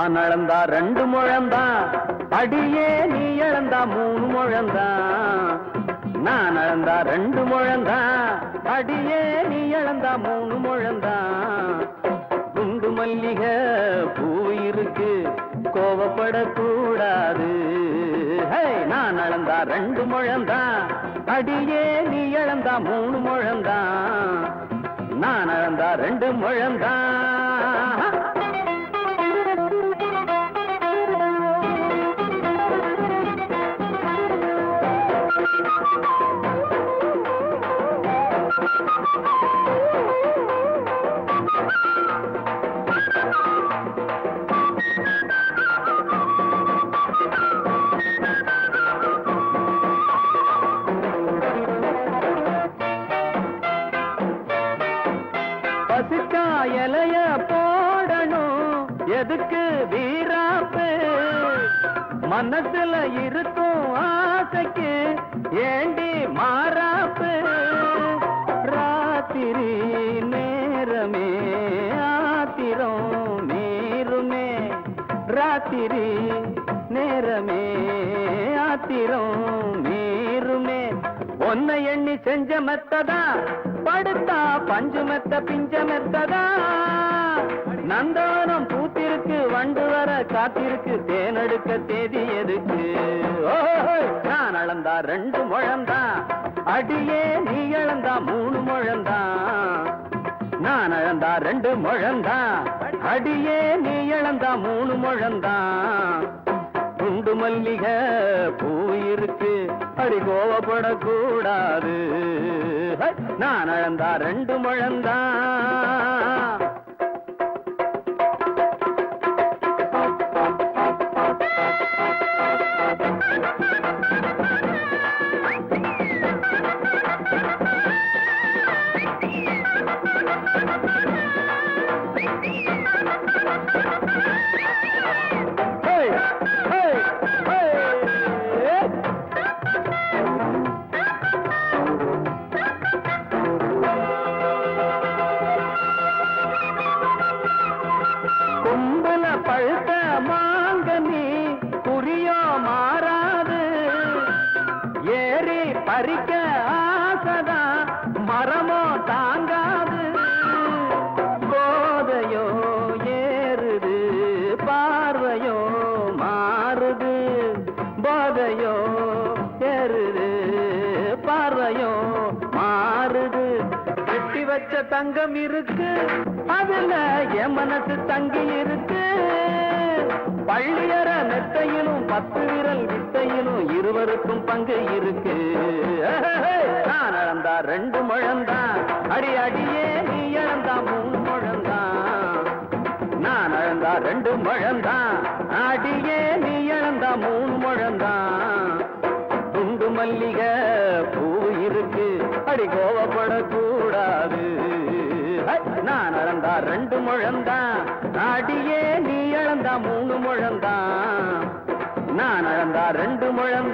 நான் அளந்தா 2 முழந்தான், அடியே நீ இழந்தா 3 முழந்தான். நான் அளந்தா 2 முழந்தான், அடியே நீ இழந்தா 3 முழந்தான். குண்டு மல்லிகை பூ இருக்கு, கோவப்படக்கூடாது. நான் அளந்தா 2 முழந்தான், அடியே நீ இழந்தா 3 முழந்தான். நான் அளந்தா 2 முழந்தான். பசிக்கா இலைய போடணும், எதுக்கு வீராப்பு? மனசுல இருக்கும் ஆசைக்கு ஏண்டி மாறாப்பு? ராத்திரி நேரமே ஆத்திரம் நீருமே, ராத்திரி நேரமே ஆத்திரம் நீருமே. ஒன்னை எண்ணி செஞ்ச மெத்ததா, படுத்தா பஞ்சு மெத்த பிஞ்ச மெத்ததா. நந்தவனம் பூத்திருக்கு, வண்டு வர காத்திருக்கு, தேனெடுக்க தேதி எதுக்கு? நான் அளந்தா 2 முழந்தான், அடியே நீ இழந்தா 3 முழந்தான். நான் அளந்தா 2 முழந்தான், அடியே நீ இழந்தா 3 முழந்தான். குண்டு மல்லிகை பூ இருக்கு, அடி கோவப்படக்கூடாது. நான் அளந்தா 2 முழந்தான். கும்பல பழுத்த மாங்கனி குறியோ மாறாது, ஏறி பறிக்க ஆசதா மரமோ தாங்காது. போதையோ ஏறுது, பார்வையோ மாறுது. போதையோ ஏறுது, பார்வையோ மாறுது. கட்டி வச்ச தங்கம் இருக்கு, அதுல என் மனசு தங்கி இருக்கு. பள்ளியற நெட்டையிலும் 10 விரல் வித்தையிலும் இருவருக்கும் பங்கு இருக்கு. நான் அளந்தா 2 முழந்தான், அடி அடியே நீ இழந்தா 3 முழந்தான். நான் அளந்தா 2 முழந்தான், அடியே நீ இழந்தா 3 முழந்தான். குண்டு மல்லிகை பூ இருக்கு, அடி கோவப்படக்கூடாது. நான் அளந்தா 2 முழந்தான், அடியே நீ இழந்தா 3 முழந்தான். நான் அளந்தா 2 முழந்தான்.